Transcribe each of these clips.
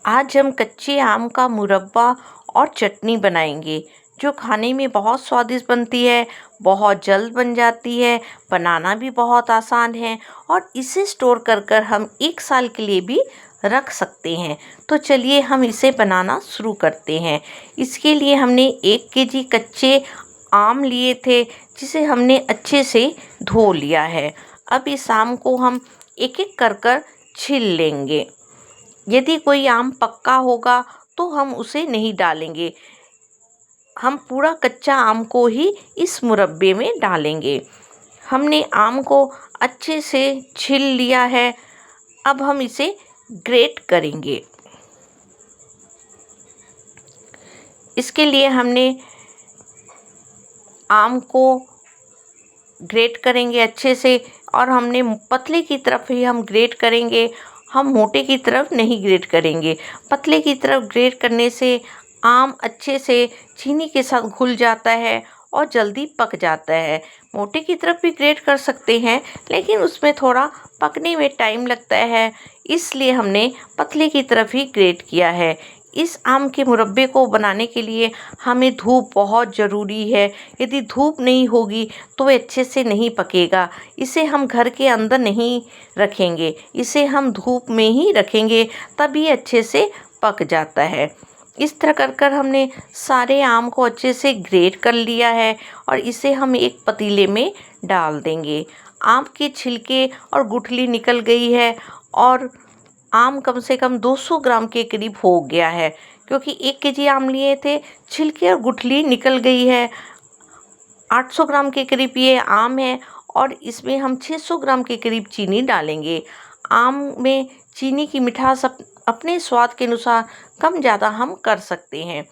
आज हम कच्चे आम का मुरब्बा और चटनी बनाएंगे जो खाने में बहुत स्वादिष्ट बनती है। बहुत जल्द बन जाती है, बनाना भी बहुत आसान है और इसे स्टोर कर कर हम 1 साल के लिए भी रख सकते हैं। तो चलिए हम इसे बनाना शुरू करते हैं। इसके लिए हमने 1 केजी कच्चे आम लिए थे जिसे हमने अच्छे से धो लिया है। अब इस आम को हम एक एक कर कर छील लेंगे। यदि कोई आम पक्का होगा तो हम उसे नहीं डालेंगे, हम पूरा कच्चा आम को ही इस मुरब्बे में डालेंगे। हमने आम को अच्छे से छील लिया है। अब हम इसे ग्रेट करेंगे। इसके लिए हमने आम को ग्रेट करेंगे अच्छे से और हमने पतले की तरफ ही हम ग्रेट करेंगे, हम मोटे की तरफ नहीं ग्रेट करेंगे। पतले की तरफ ग्रेट करने से आम अच्छे से चीनी के साथ घुल जाता है और जल्दी पक जाता है। मोटे की तरफ भी ग्रेट कर सकते हैं लेकिन उसमें थोड़ा पकने में टाइम लगता है, इसलिए हमने पतले की तरफ ही ग्रेट किया है। इस आम के मुरब्बे को बनाने के लिए हमें धूप बहुत ज़रूरी है। यदि धूप नहीं होगी तो वह अच्छे से नहीं पकेगा। इसे हम घर के अंदर नहीं रखेंगे, इसे हम धूप में ही रखेंगे, तभी अच्छे से पक जाता है। इस तरह कर कर हमने सारे आम को अच्छे से ग्रेट कर लिया है और इसे हम एक पतीले में डाल देंगे। आम के छिलके और गुठली निकल गई है और आम कम से कम 200 ग्राम के करीब हो गया है, क्योंकि 1 केजी आम लिए थे, छिलके और गुठली निकल गई है। 800 ग्राम के करीब ये आम है और इसमें हम 600 ग्राम के करीब चीनी डालेंगे। आम में चीनी की मिठास अपने स्वाद के अनुसार कम ज़्यादा हम कर सकते हैं।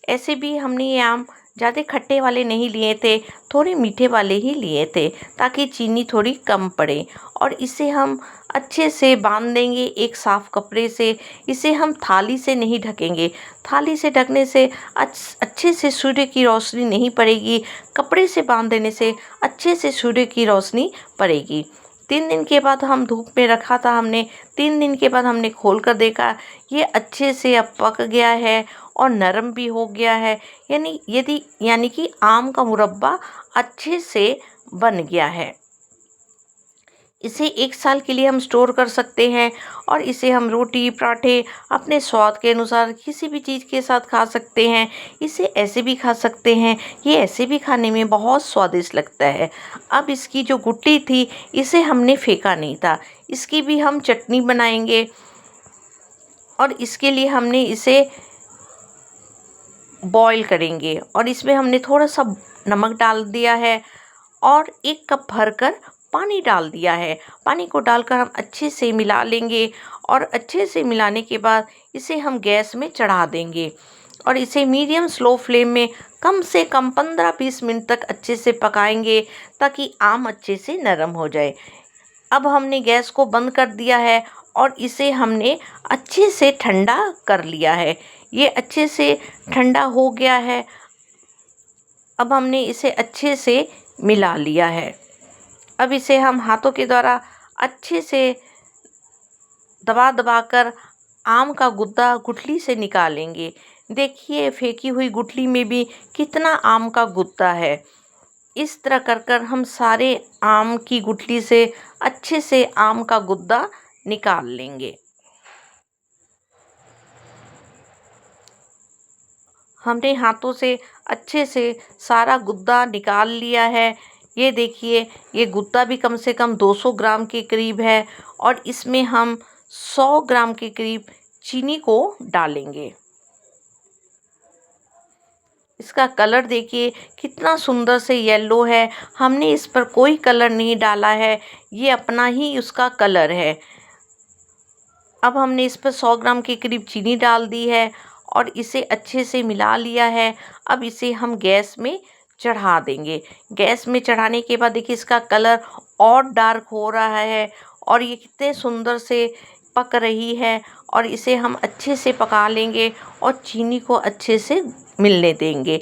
ऐसे भी हमने ये आम ज़्यादा खट्टे वाले नहीं लिए थे, थोड़े मीठे वाले ही लिए थे ताकि चीनी थोड़ी कम पड़े। और इसे हम अच्छे से बांध देंगे एक साफ़ कपड़े से। इसे हम थाली से नहीं ढकेंगे, थाली से ढकने से अच्छे से सूर्य की रोशनी नहीं पड़ेगी। कपड़े से बांध देने से अच्छे से सूर्य की रोशनी पड़ेगी। 3 दिन के बाद हम धूप में रखा था हमने, 3 दिन के बाद हमने खोल कर देखा, ये अच्छे से अब पक गया है और नरम भी हो गया है। यानी कि आम का मुरब्बा अच्छे से बन गया है। इसे 1 साल के लिए हम स्टोर कर सकते हैं और इसे हम रोटी पराठे अपने स्वाद के अनुसार किसी भी चीज़ के साथ खा सकते हैं। इसे ऐसे भी खा सकते हैं, ये ऐसे भी खाने में बहुत स्वादिष्ट लगता है। अब इसकी जो गुठली थी इसे हमने फेंका नहीं था, इसकी भी हम चटनी बनाएंगे और इसके लिए हमने इसे बॉईल करेंगे और इसमें हमने थोड़ा सा नमक डाल दिया है और 1 कप भरकर पानी डाल दिया है। पानी को डालकर हम अच्छे से मिला लेंगे और अच्छे से मिलाने के बाद इसे हम गैस में चढ़ा देंगे और इसे मीडियम स्लो फ्लेम में कम से कम 15-20 मिनट तक अच्छे से पकाएंगे ताकि आम अच्छे से नरम हो जाए। अब हमने गैस को बंद कर दिया है और इसे हमने अच्छे से ठंडा कर लिया है। ये अच्छे से ठंडा हो गया है। अब हमने इसे अच्छे से मिला लिया है। अब इसे हम हाथों के द्वारा अच्छे से दबा दबा कर आम का गुद्दा गुठली से निकालेंगे। देखिए फेंकी हुई गुठली में भी कितना आम का गुद्दा है। इस तरह कर कर हम सारे आम की गुठली से अच्छे से आम का गुद्दा निकाल लेंगे। हमने हाथों से अच्छे से सारा गुद्दा निकाल लिया है। ये देखिए, ये गुद्दा भी कम से कम 200 ग्राम के करीब है और इसमें हम 100 ग्राम के करीब चीनी को डालेंगे। इसका कलर देखिए कितना सुंदर से येलो है, हमने इस पर कोई कलर नहीं डाला है, ये अपना ही उसका कलर है। अब हमने इस पर 100 ग्राम के करीब चीनी डाल दी है और इसे अच्छे से मिला लिया है। अब इसे हम गैस में चढ़ा देंगे। गैस में चढ़ाने के बाद देखिए इसका कलर और डार्क हो रहा है और ये कितने सुंदर से पक रही है और इसे हम अच्छे से पका लेंगे और चीनी को अच्छे से मिलने देंगे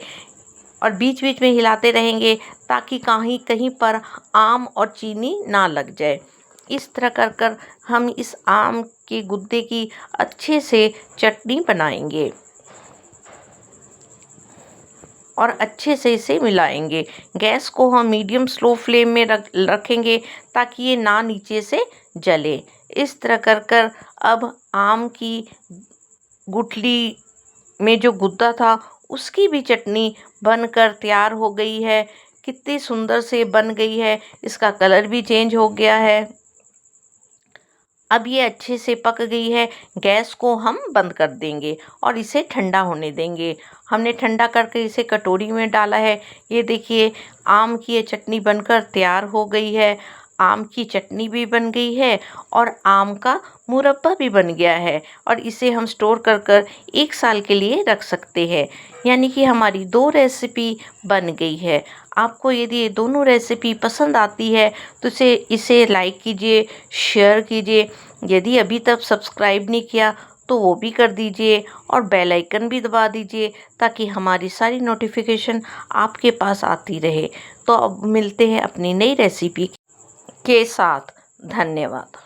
और बीच बीच में हिलाते रहेंगे ताकि कहीं कहीं पर आम और चीनी ना लग जाए। इस तरह कर कर हम इस आम के गुद्दे की अच्छे से चटनी बनाएंगे और अच्छे से इसे मिलाएंगे। गैस को हम मीडियम स्लो फ्लेम में रखेंगे ताकि ये ना नीचे से जले। इस तरह कर कर अब आम की गुठली में जो गुद्दा था उसकी भी चटनी बनकर तैयार हो गई है। कितनी सुंदर से बन गई है, इसका कलर भी चेंज हो गया है। अब ये अच्छे से पक गई है। गैस को हम बंद कर देंगे और इसे ठंडा होने देंगे। हमने ठंडा करके इसे कटोरी में डाला है। ये देखिए, आम की ये चटनी बनकर तैयार हो गई है। आम की चटनी भी बन गई है और आम का मुरब्बा भी बन गया है और इसे हम स्टोर कर कर 1 साल के लिए रख सकते हैं। यानी कि हमारी 2 रेसिपी बन गई है। आपको यदि ये दोनों रेसिपी पसंद आती है तो इसे लाइक कीजिए, शेयर कीजिए। यदि अभी तक सब्सक्राइब नहीं किया तो वो भी कर दीजिए और बेल आइकन भी दबा दीजिए ताकि हमारी सारी नोटिफिकेशन आपके पास आती रहे। तो अब मिलते हैं अपनी नई रेसिपी के साथ। धन्यवाद।